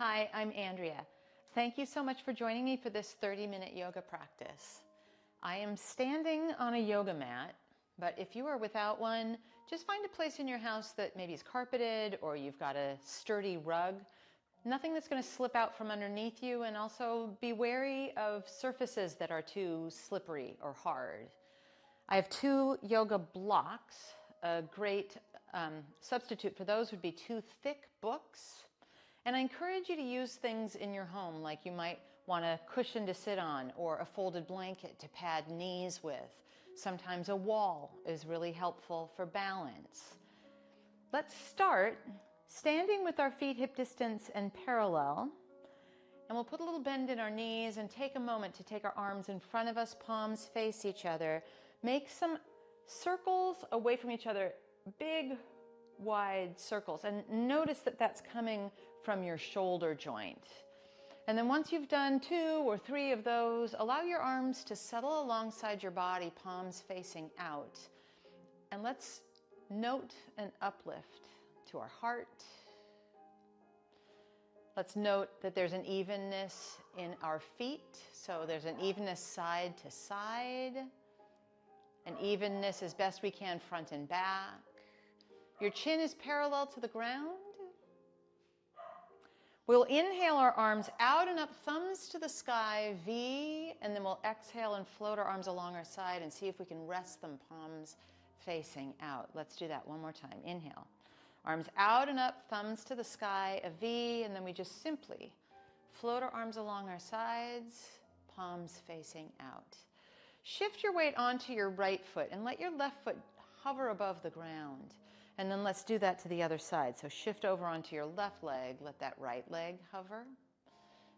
Hi, I'm Andrea. Thank you so much for joining me for this 30-minute yoga practice. I am standing on a yoga mat, but if you are without one, just find a place in your house that maybe is carpeted or you've got a sturdy rug. Nothing that's going to slip out from underneath you, and also be wary of surfaces that are too slippery or hard. I have two yoga blocks. A great substitute for those would be two thick books. And I encourage you to use things in your home, like you might want a cushion to sit on or a folded blanket to pad knees with. Sometimes a wall is really helpful for balance. Let's start standing with our feet hip distance and parallel. And we'll put a little bend in our knees and take a moment to take our arms in front of us, palms face each other. Make some circles away from each other, big, wide circles, and notice that that's coming from your shoulder joint. And then once you've done 2 or 3 of those, allow your arms to settle alongside your body, palms facing out. And let's note an uplift to our heart. Let's note that there's an evenness in our feet. So there's an evenness side to side, an evenness as best we can front and back. Your chin is parallel to the ground. We'll inhale our arms out and up, thumbs to the sky, V, and then we'll exhale and float our arms along our side and see if we can rest them, palms facing out. Let's do that one more time. Inhale. Arms out and up, thumbs to the sky, a V, and then we just simply float our arms along our sides, palms facing out. Shift your weight onto your right foot and let your left foot hover above the ground. And then let's do that to the other side. So shift over onto your left leg, let that right leg hover.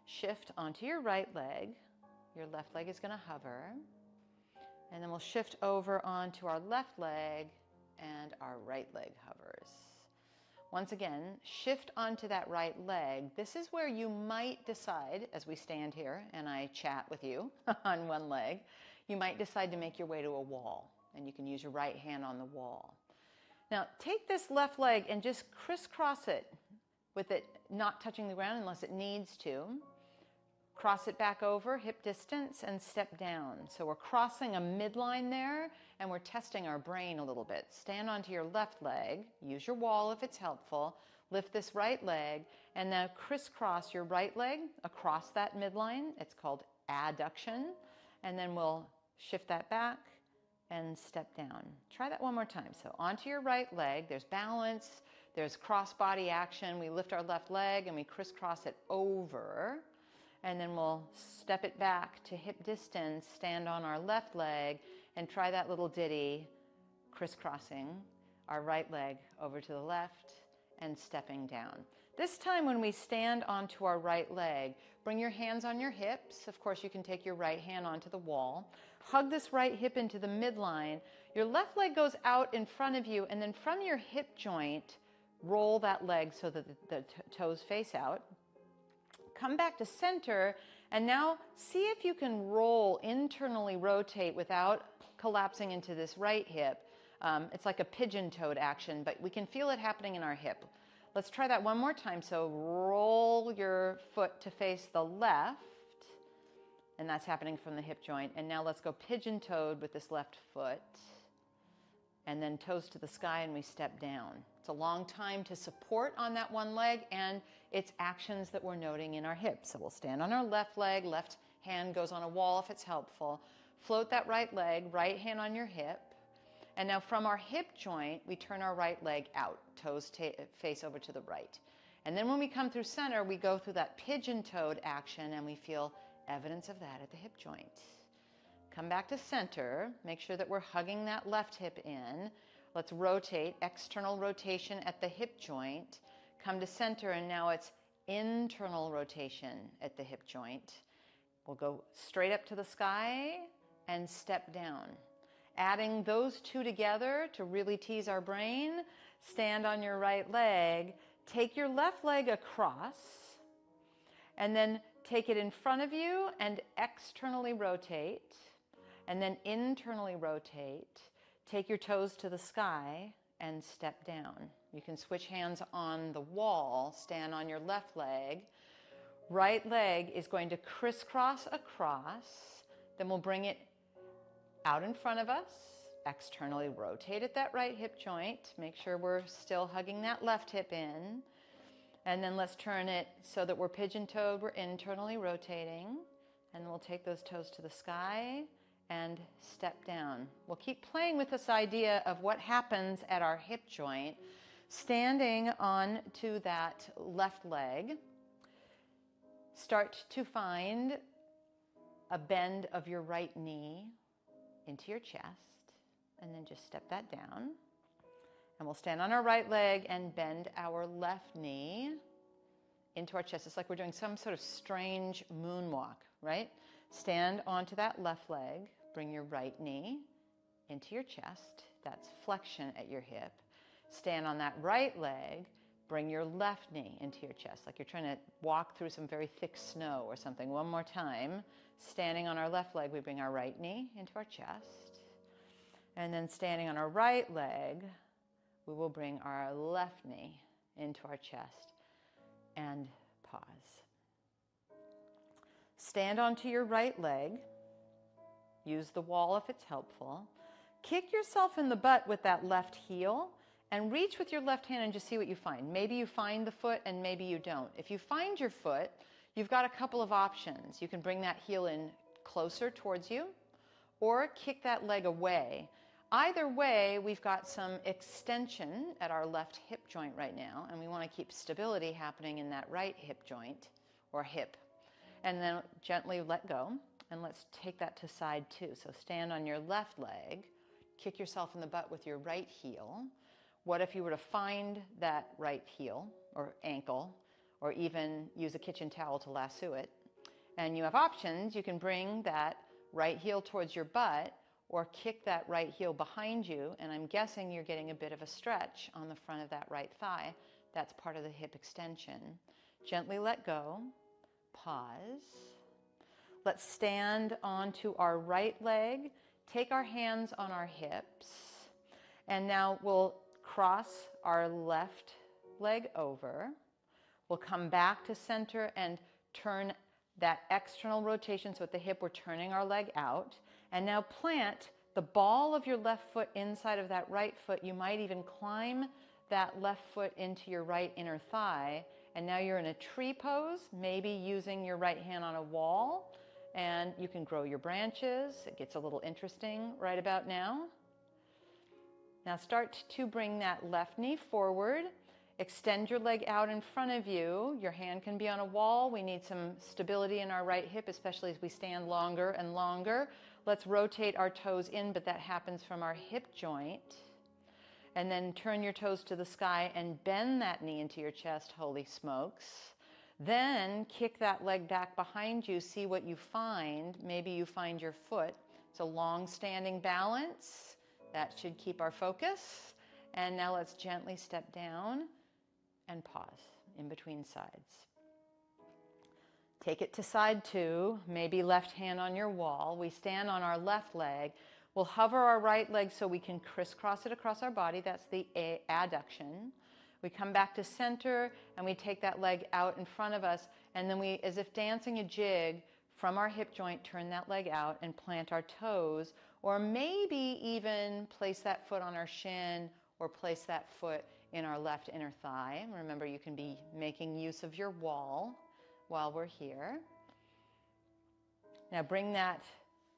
Shift onto your right leg, your left leg is going to hover. And then we'll shift over onto our left leg and our right leg hovers. Once again, shift onto that right leg. This is where you might decide, as we stand here and I chat with you on one leg, you might decide to make your way to a wall, and you can use your right hand on the wall. Now, take this left leg and just crisscross it with it not touching the ground unless it needs to. Cross it back over, hip distance, and step down. So we're crossing a midline there, and we're testing our brain a little bit. Stand onto your left leg, use your wall if it's helpful, lift this right leg, and now crisscross your right leg across that midline. It's called adduction, and then we'll shift that back and step down. Try that one more time. So onto your right leg, there's balance, there's cross body action. We lift our left leg and we crisscross it over, and then we'll step it back to hip distance, stand on our left leg, and try that little ditty, crisscrossing our right leg over to the left and stepping down. This time when we stand onto our right leg, bring your hands on your hips. Of course, you can take your right hand onto the wall. Hug this right hip into the midline. Your left leg goes out in front of you, and then from your hip joint, roll that leg so that the toes face out. Come back to center, and now see if you can roll, internally rotate without collapsing into this right hip. It's like a pigeon-toed action, but we can feel it happening in our hip. Let's try that one more time. So roll your foot to face the left, and that's happening from the hip joint. And now let's go pigeon-toed with this left foot, and then toes to the sky, and we step down. It's a long time to support on that one leg, and it's actions that we're noting in our hips. So we'll stand on our left leg, left hand goes on a wall if it's helpful. Float that right leg, right hand on your hip. And now from our hip joint, we turn our right leg out, toes face over to the right. And then when we come through center, we go through that pigeon-toed action, and we feel evidence of that at the hip joint. Come back to center, make sure that we're hugging that left hip in. Let's rotate, external rotation at the hip joint. Come to center, and now it's internal rotation at the hip joint. We'll go straight up to the sky and step down. Adding those two together to really tease our brain, stand on your right leg, take your left leg across, and then take it in front of you and externally rotate, and then internally rotate. Take your toes to the sky and step down. You can switch hands on the wall, stand on your left leg, right leg is going to crisscross across. Then we'll bring it out in front of us, externally rotate at that right hip joint. Make sure we're still hugging that left hip in. And then let's turn it so that we're pigeon-toed, we're internally rotating. And then we'll take those toes to the sky and step down. We'll keep playing with this idea of what happens at our hip joint, standing on to that left leg. Start to find a bend of your right knee into your chest, and then just step that down. And we'll stand on our right leg and bend our left knee into our chest. It's like we're doing some sort of strange moonwalk, right? Stand onto that left leg, bring your right knee into your chest. That's flexion at your hip. Stand on that right leg, bring your left knee into your chest, like you're trying to walk through some very thick snow or something. One more time. Standing on our left leg, we bring our right knee into our chest. And then standing on our right leg, we will bring our left knee into our chest and pause. Stand onto your right leg. Use the wall if it's helpful. Kick yourself in the butt with that left heel and reach with your left hand and just see what you find. Maybe you find the foot and maybe you don't. If you find your foot, you've got a couple of options. You can bring that heel in closer towards you or kick that leg away. Either way, we've got some extension at our left hip joint right now, and we want to keep stability happening in that right hip joint or hip. And then gently let go, and let's take that to side two. So stand on your left leg, kick yourself in the butt with your right heel. What if you were to find that right heel or ankle, or even use a kitchen towel to lasso it? And you have options. You can bring that right heel towards your butt or kick that right heel behind you, and I'm guessing you're getting a bit of a stretch on the front of that right thigh. That's part of the hip extension. Gently let go, pause. Let's stand onto our right leg, take our hands on our hips, and now we'll cross our left leg over. We'll come back to center and turn that external rotation, so at the hip we're turning our leg out. And now plant the ball of your left foot inside of that right foot. You might even climb that left foot into your right inner thigh. And now you're in a tree pose, maybe using your right hand on a wall. And you can grow your branches. It gets a little interesting right about now. Now start to bring that left knee forward. Extend your leg out in front of you. Your hand can be on a wall. We need some stability in our right hip, especially as we stand longer and longer. Let's rotate our toes in, but that happens from our hip joint. And then turn your toes to the sky and bend that knee into your chest. Holy smokes. Then kick that leg back behind you. See what you find. Maybe you find your foot. It's a long-standing balance. That should keep our focus. And now let's gently step down and pause in between sides. Take it to side two, maybe left hand on your wall. We stand on our left leg. We'll hover our right leg so we can crisscross it across our body. That's the adduction. We come back to center and we take that leg out in front of us, and then we, as if dancing a jig, from our hip joint, turn that leg out and plant our toes, or maybe even place that foot on our shin or place that foot in our left inner thigh. Remember, you can be making use of your wall while we're here. Now bring that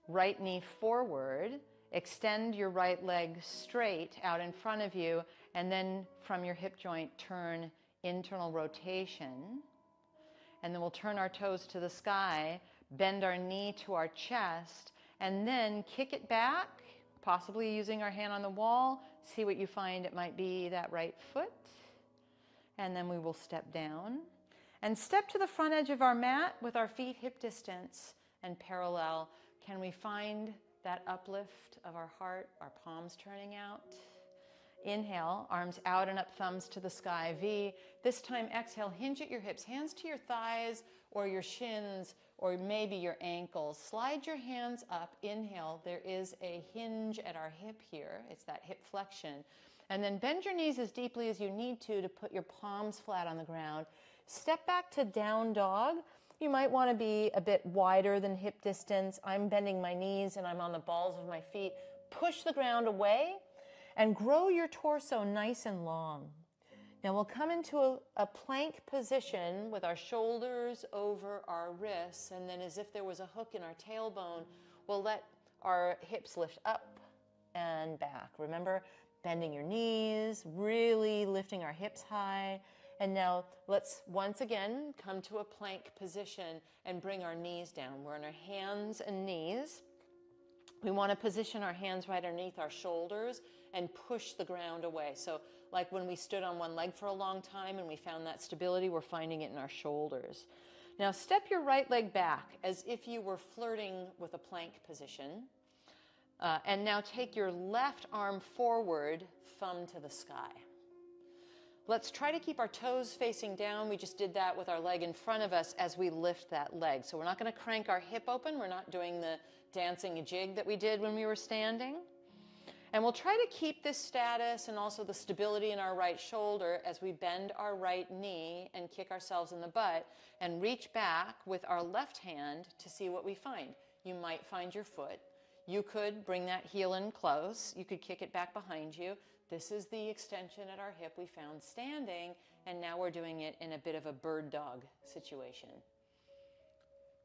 right knee forward, extend your right leg straight out in front of you, and then from your hip joint, turn internal rotation. And then we'll turn our toes to the sky, bend our knee to our chest, and then kick it back, possibly using our hand on the wall. See what you find. It might be that right foot. And then we will step down and step to the front edge of our mat with our feet hip distance and parallel. Can we find that uplift of our heart, our palms turning out? Inhale, arms out and up, thumbs to the sky, V. This time exhale, hinge at your hips, hands to your thighs or your shins or maybe your ankles. Slide your hands up, inhale. There is a hinge at our hip here. It's that hip flexion. And then bend your knees as deeply as you need to put your palms flat on the ground. Step back to down dog. You might want to be a bit wider than hip distance. I'm bending my knees and I'm on the balls of my feet. Push the ground away and grow your torso nice and long. Now we'll come into a plank position with our shoulders over our wrists, and then as if there was a hook in our tailbone, we'll let our hips lift up and back. Remember, bending your knees, really lifting our hips high. And now let's once again come to a plank position and bring our knees down. We're on our hands and knees. We want to position our hands right underneath our shoulders and push the ground away. So like when we stood on one leg for a long time and we found that stability, we're finding it in our shoulders. Now step your right leg back as if you were flirting with a plank position. And now take your left arm forward, thumb to the sky. Let's try to keep our toes facing down. We just did that with our leg in front of us as we lift that leg. So we're not going to crank our hip open. We're not doing the dancing jig that we did when we were standing. And we'll try to keep this status and also the stability in our right shoulder as we bend our right knee and kick ourselves in the butt and reach back with our left hand to see what we find. You might find your foot. You could bring that heel in close. You could kick it back behind you. This is the extension at our hip we found standing, and now we're doing it in a bit of a bird dog situation.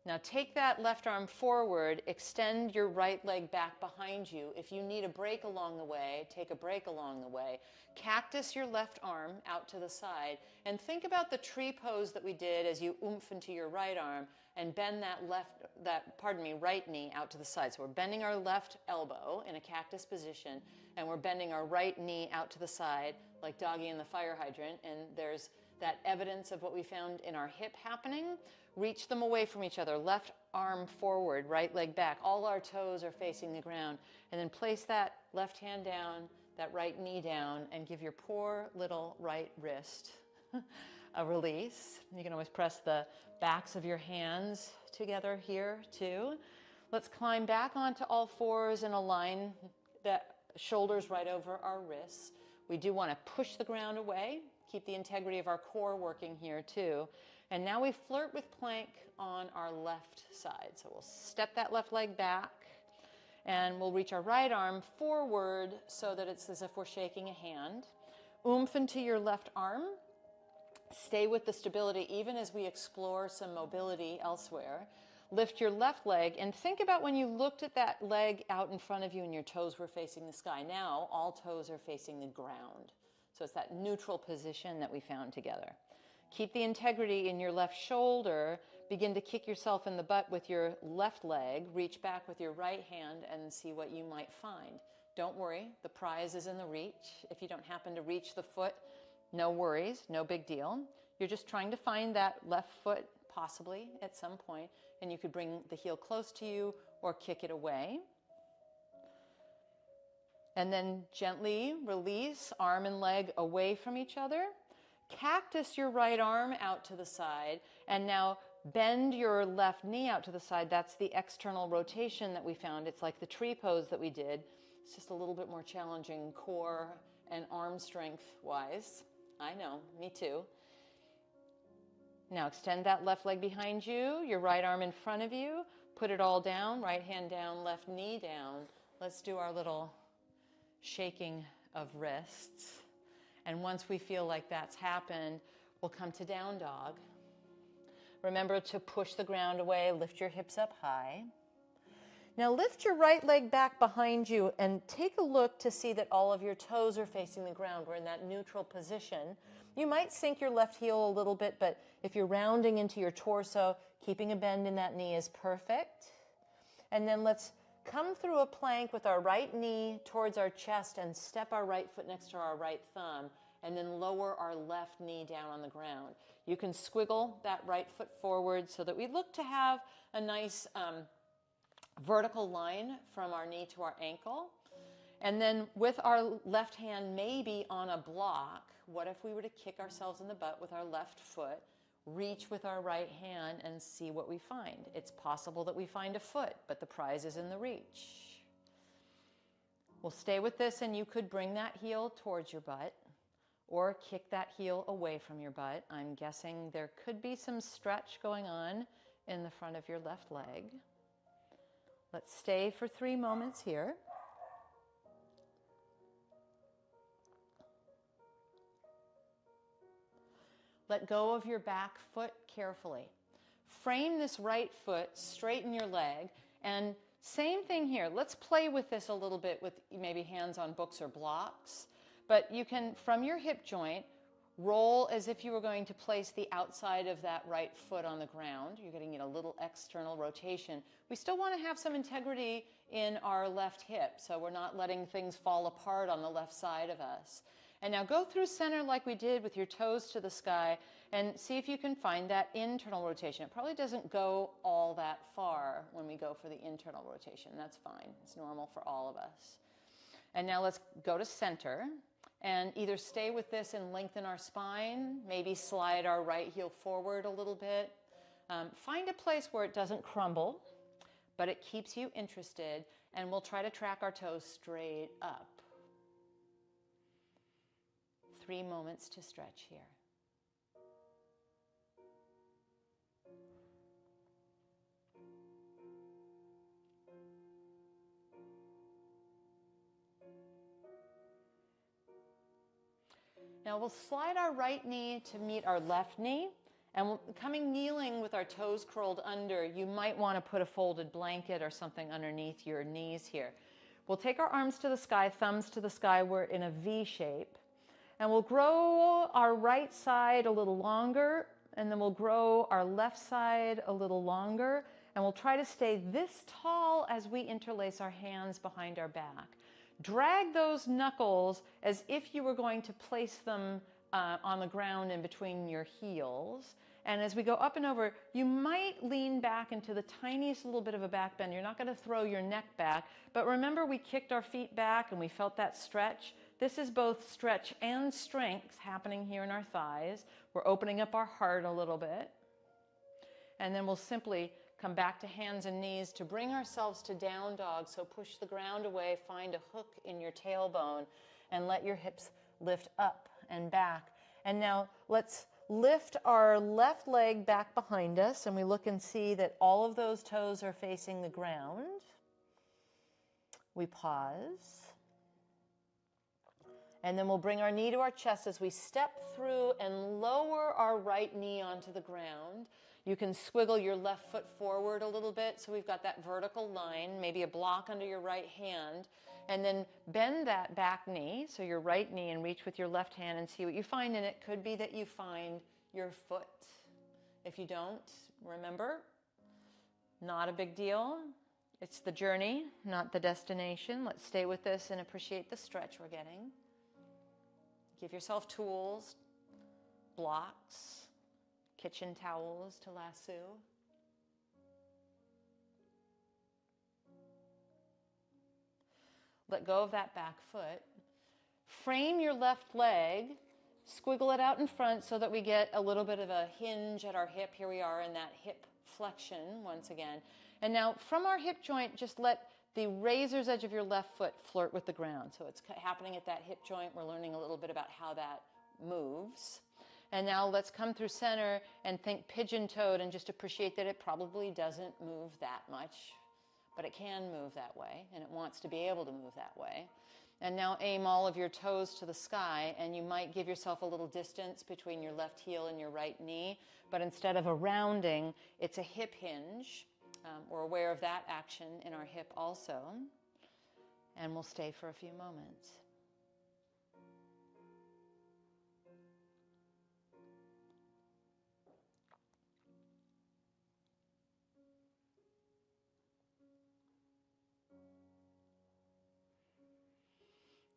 Now take that left arm forward, extend your right leg back behind you. If you need a break along the way, take a break along the way. Cactus your left arm out to the side, and think about the tree pose that we did as you oomph into your right arm and bend that right knee out to the side. So we're bending our left elbow in a cactus position, and we're bending our right knee out to the side like doggy in the fire hydrant, and there's that evidence of what we found in our hip happening. Reach them away from each other. Left arm forward, right leg back. All our toes are facing the ground. And then place that left hand down, that right knee down, and give your poor little right wrist a release. You can always press the backs of your hands together here too. Let's climb back onto all fours and align the shoulders right over our wrists. We do want to push the ground away. Keep the integrity of our core working here too. And now we flirt with plank on our left side. So we'll step that left leg back and we'll reach our right arm forward so that it's as if we're shaking a hand. Oomph into your left arm. Stay with the stability even as we explore some mobility elsewhere. Lift your left leg and think about when you looked at that leg out in front of you and your toes were facing the sky. Now all toes are facing the ground. So it's that neutral position that we found together. Keep the integrity in your left shoulder. Begin to kick yourself in the butt with your left leg. Reach back with your right hand and see what you might find. Don't worry, the prize is in the reach. If you don't happen to reach the foot, no worries, no big deal. You're just trying to find that left foot possibly at some point, and you could bring the heel close to you or kick it away. And then gently release arm and leg away from each other. Cactus your right arm out to the side, and now bend your left knee out to the side. That's the external rotation that we found. It's like the tree pose that we did. It's just a little bit more challenging core and arm strength wise. I know, me too. Now extend that left leg behind you, your right arm in front of you. Put it all down, right hand down, left knee down. Let's do our little shaking of wrists. And once we feel like that's happened, we'll come to down dog. Remember to push the ground away, lift your hips up high. Now lift your right leg back behind you and take a look to see that all of your toes are facing the ground. We're in that neutral position. You might sink your left heel a little bit, but if you're rounding into your torso, keeping a bend in that knee is perfect. And then let's come through a plank with our right knee towards our chest and step our right foot next to our right thumb, and then lower our left knee down on the ground. You can squiggle that right foot forward so that we look to have a nice vertical line from our knee to our ankle. And then with our left hand maybe on a block, what if we were to kick ourselves in the butt with our left foot, reach with our right hand and see what we find? It's possible that we find a foot, but the prize is in the reach. We'll stay with this, and you could bring that heel towards your butt or kick that heel away from your butt. I'm guessing there could be some stretch going on in the front of your left leg. Let's stay for 3 moments here. Let go of your back foot carefully. Frame this right foot, straighten your leg, and same thing here. Let's play with this a little bit with maybe hands on books or blocks. But you can, from your hip joint, roll as if you were going to place the outside of that right foot on the ground. You're getting a little external rotation. We still want to have some integrity in our left hip, so we're not letting things fall apart on the left side of us. And now go through center like we did with your toes to the sky and see if you can find that internal rotation. It probably doesn't go all that far when we go for the internal rotation. That's fine. It's normal for all of us. And now let's go to center and either stay with this and lengthen our spine, maybe slide our right heel forward a little bit. Find a place where it doesn't crumble, but it keeps you interested, and we'll try to track our toes straight up. 3 moments to stretch here. Now we'll slide our right knee to meet our left knee, and we'll, coming kneeling with our toes curled under, you might want to put a folded blanket or something underneath your knees here. We'll take our arms to the sky, thumbs to the sky. We're in a V shape. And we'll grow our right side a little longer, and then we'll grow our left side a little longer, and we'll try to stay this tall as we interlace our hands behind our back. Drag those knuckles as if you were going to place them on the ground in between your heels. And as we go up and over, you might lean back into the tiniest little bit of a back bend. You're not going to throw your neck back, but remember we kicked our feet back and we felt that stretch. This is both stretch and strength happening here in our thighs. We're opening up our heart a little bit. And then we'll simply come back to hands and knees to bring ourselves to down dog. So push the ground away, find a hook in your tailbone, and let your hips lift up and back. And now let's lift our left leg back behind us, and we look and see that all of those toes are facing the ground. We pause. And then we'll bring our knee to our chest as we step through and lower our right knee onto the ground. You can squiggle your left foot forward a little bit so we've got that vertical line, maybe a block under your right hand, and then bend that back knee, so your right knee, and reach with your left hand and see what you find. And it could be that you find your foot. If you don't, remember, not a big deal. It's the journey, not the destination. Let's stay with this and appreciate the stretch we're getting. Give yourself tools, blocks, kitchen towels to lasso. Let go of that back foot. Frame your left leg, squiggle it out in front so that we get a little bit of a hinge at our hip. Here we are in that hip flexion once again. And now from our hip joint, just let the razor's edge of your left foot flirt with the ground. So it's happening at that hip joint. We're learning a little bit about how that moves. And now let's come through center and think pigeon-toed and just appreciate that it probably doesn't move that much, but it can move that way, and it wants to be able to move that way. And now aim all of your toes to the sky, and you might give yourself a little distance between your left heel and your right knee, but instead of a rounding, it's a hip hinge. We're aware of that action in our hip also. And we'll stay for a few moments.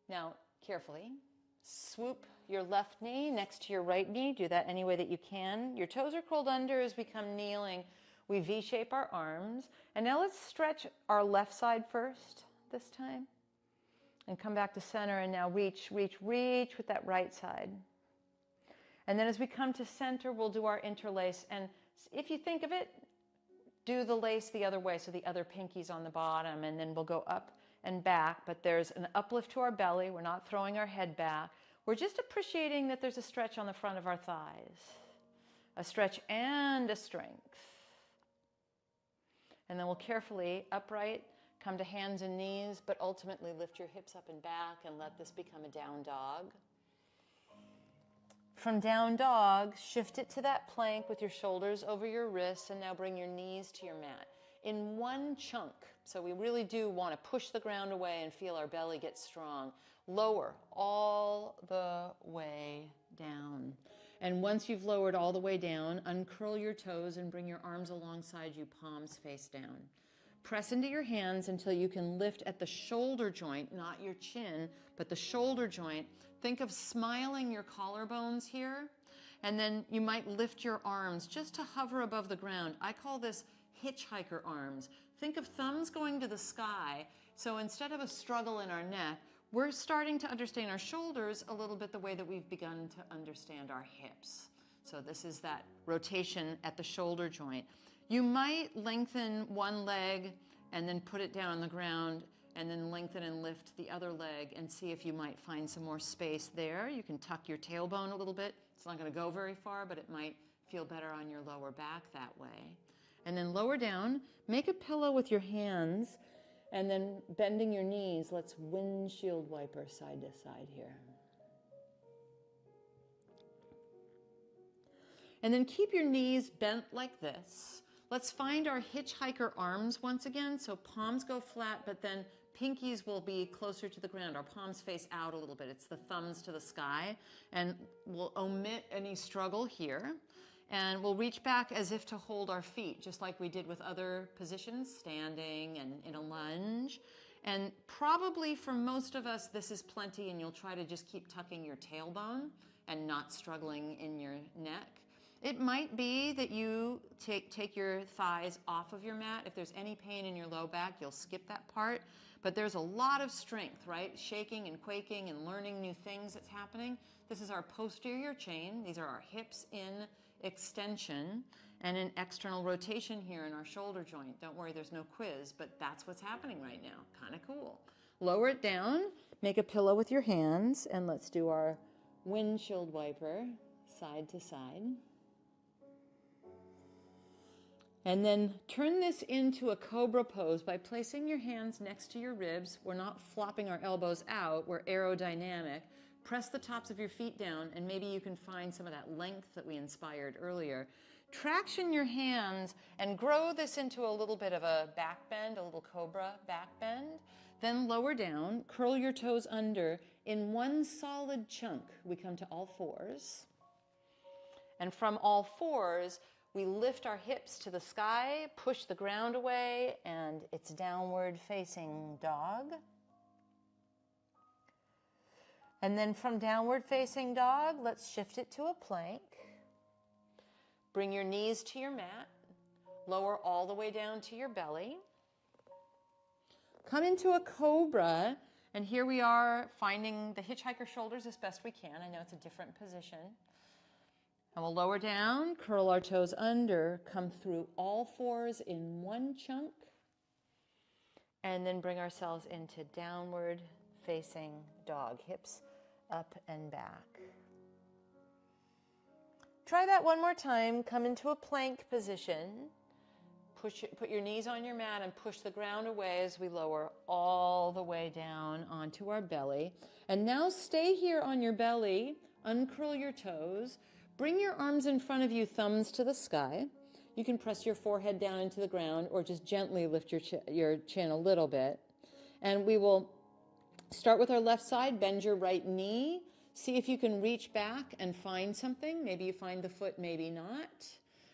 Now, carefully, swoop your left knee next to your right knee. Do that any way that you can. Your toes are curled under as we come kneeling. We V-shape our arms. And now let's stretch our left side first this time. And come back to center, and now reach, reach, reach with that right side. And then as we come to center, we'll do our interlace. And if you think of it, do the lace the other way, so the other pinky's on the bottom, and then we'll go up and back. But there's an uplift to our belly. We're not throwing our head back. We're just appreciating that there's a stretch on the front of our thighs. A stretch and a strength. And then we'll carefully, upright, come to hands and knees, but ultimately lift your hips up and back and let this become a down dog. From down dog, shift it to that plank with your shoulders over your wrists, and now bring your knees to your mat in one chunk. So we really do want to push the ground away and feel our belly get strong. Lower all the way down. And once you've lowered all the way down, uncurl your toes and bring your arms alongside you, palms face down. Press into your hands until you can lift at the shoulder joint, not your chin, but the shoulder joint. Think of smiling your collarbones here, and then you might lift your arms just to hover above the ground. I call this hitchhiker arms. Think of thumbs going to the sky. So instead of a struggle in our neck, we're starting to understand our shoulders a little bit the way that we've begun to understand our hips. So this is that rotation at the shoulder joint. You might lengthen one leg and then put it down on the ground, and then lengthen and lift the other leg and see if you might find some more space there. You can tuck your tailbone a little bit. It's not going to go very far, but it might feel better on your lower back that way. And then lower down, make a pillow with your hands, and then bending your knees, let's windshield wiper side to side here. And then keep your knees bent like this. Let's find our hitchhiker arms once again. So palms go flat, but then pinkies will be closer to the ground. Our palms face out a little bit. It's the thumbs to the sky. And we'll omit any struggle here. And we'll reach back as if to hold our feet, just like we did with other positions, standing and in a lunge. And probably for most of us, this is plenty, and you'll try to just keep tucking your tailbone and not struggling in your neck. It might be that you take your thighs off of your mat. If there's any pain in your low back, you'll skip that part. But there's a lot of strength, right? Shaking and quaking and learning new things that's happening. This is our posterior chain. These are our hips in extension and an external rotation here in our shoulder joint. Don't worry, there's no quiz, but that's what's happening right now. Kind of cool. Lower it down, make a pillow with your hands, and let's do our windshield wiper side to side. And then turn this into a cobra pose by placing your hands next to your ribs. We're not flopping our elbows out, we're aerodynamic. Press the tops of your feet down, and maybe you can find some of that length that we inspired earlier. Traction your hands and grow this into a little bit of a back bend, a little cobra back bend. Then lower down, curl your toes under. In one solid chunk, we come to all fours. And from all fours, we lift our hips to the sky, push the ground away, and it's downward facing dog. And then from downward facing dog, let's shift it to a plank. Bring your knees to your mat. Lower all the way down to your belly. Come into a cobra, and here we are finding the hitchhiker shoulders as best we can. I know it's a different position. And we'll lower down, curl our toes under, come through all fours in one chunk, and then bring ourselves into downward facing dog, hips up and back. Try that one more time. Come into a plank position. Put your knees on your mat and push the ground away as we lower all the way down onto our belly. And now stay here on your belly, uncurl your toes, bring your arms in front of you, thumbs to the sky. You can press your forehead down into the ground or just gently lift your chin a little bit. And we will start with our left side, bend your right knee. See if you can reach back and find something. Maybe you find the foot, maybe not.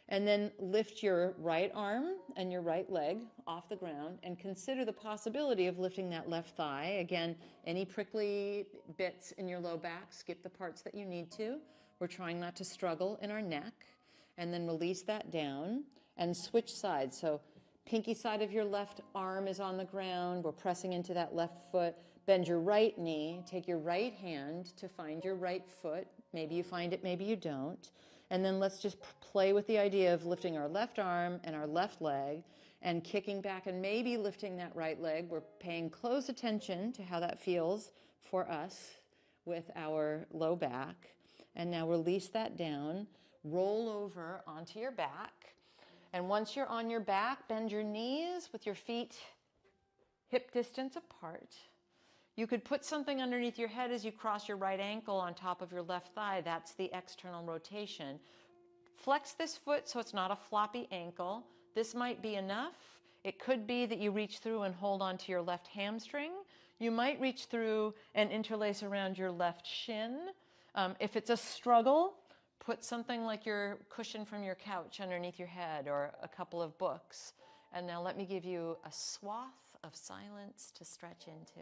And then lift your right arm and your right leg off the ground and consider the possibility of lifting that left thigh. Again, any prickly bits in your low back, skip the parts that you need to. We're trying not to struggle in our neck. And then release that down and switch sides. So pinky side of your left arm is on the ground. We're pressing into that left foot. Bend your right knee. Take your right hand to find your right foot. Maybe you find it, maybe you don't. And then let's just play with the idea of lifting our left arm and our left leg and kicking back and maybe lifting that right leg. We're paying close attention to how that feels for us with our low back. And now release that down. Roll over onto your back. And once you're on your back, bend your knees with your feet hip distance apart. You could put something underneath your head as you cross your right ankle on top of your left thigh. That's the external rotation. Flex this foot so it's not a floppy ankle. This might be enough. It could be that you reach through and hold onto your left hamstring. You might reach through and interlace around your left shin. If it's a struggle, put something like your cushion from your couch underneath your head or a couple of books. And now let me give you a swath of silence to stretch into.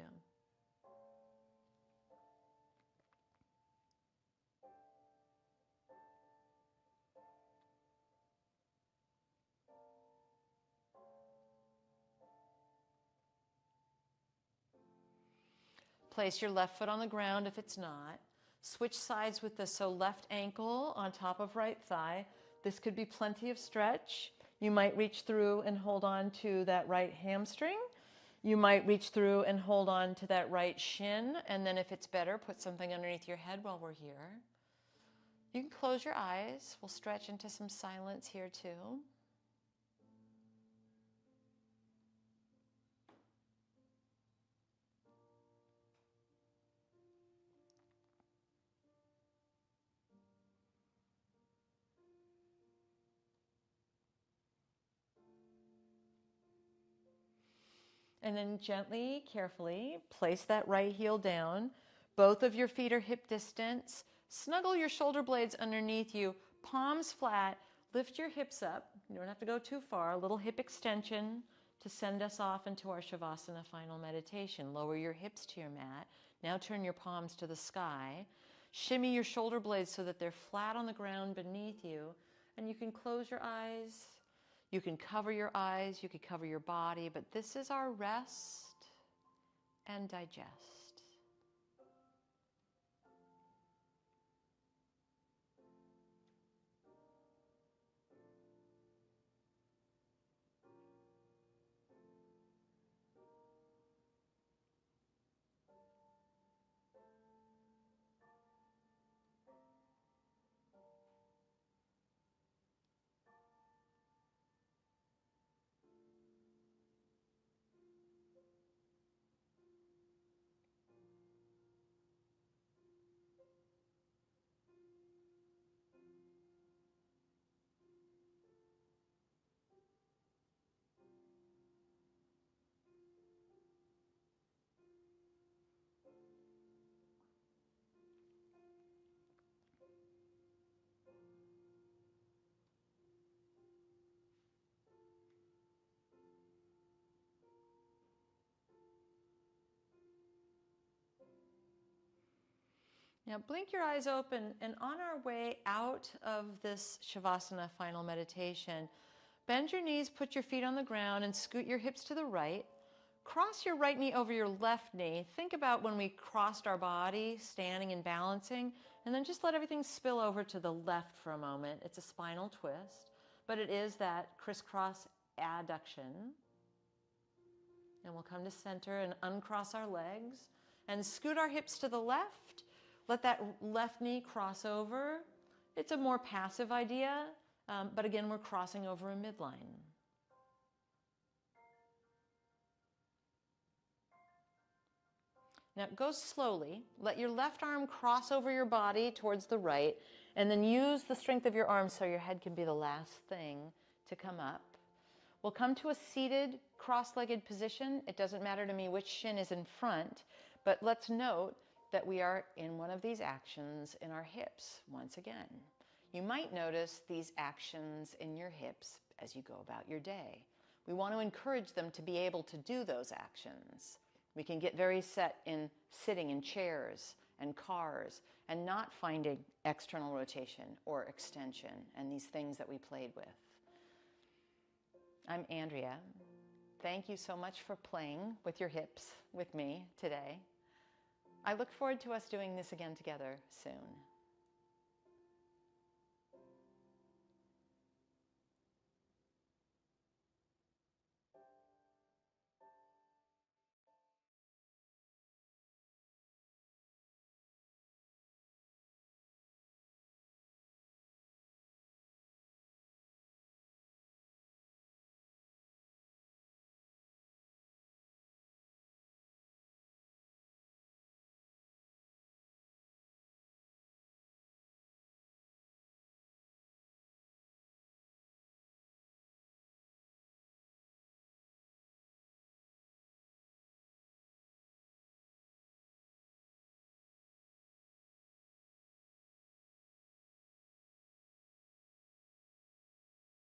Place your left foot on the ground if it's not. Switch sides with this, so left ankle on top of right thigh. This could be plenty of stretch. You might reach through and hold on to that right hamstring. You might reach through and hold on to that right shin, and then if it's better, put something underneath your head while we're here. You can close your eyes. We'll stretch into some silence here too. And then gently, carefully, place that right heel down. Both of your feet are hip distance. Snuggle your shoulder blades underneath you, palms flat. Lift your hips up. You don't have to go too far. A little hip extension to send us off into our Shavasana final meditation. Lower your hips to your mat. Now turn your palms to the sky. Shimmy your shoulder blades so that they're flat on the ground beneath you. And you can close your eyes. You can cover your eyes, you could cover your body, but this is our rest and digest. Now blink your eyes open, and on our way out of this Shavasana final meditation, bend your knees, put your feet on the ground, and scoot your hips to the right. Cross your right knee over your left knee. Think about when we crossed our body, standing and balancing, and then just let everything spill over to the left for a moment. It's a spinal twist, but it is that crisscross adduction. And we'll come to center and uncross our legs and scoot our hips to the left. Let that left knee cross over. It's a more passive idea, but again, we're crossing over a midline. Now go slowly. Let your left arm cross over your body towards the right, and then use the strength of your arms so your head can be the last thing to come up. We'll come to a seated, cross-legged position. It doesn't matter to me which shin is in front, but let's note that we are in one of these actions in our hips once again. You might notice these actions in your hips as you go about your day. We want to encourage them to be able to do those actions. We can get very set in sitting in chairs and cars and not finding external rotation or extension and these things that we played with. I'm Andrea. Thank you so much for playing with your hips with me today. I look forward to us doing this again together soon.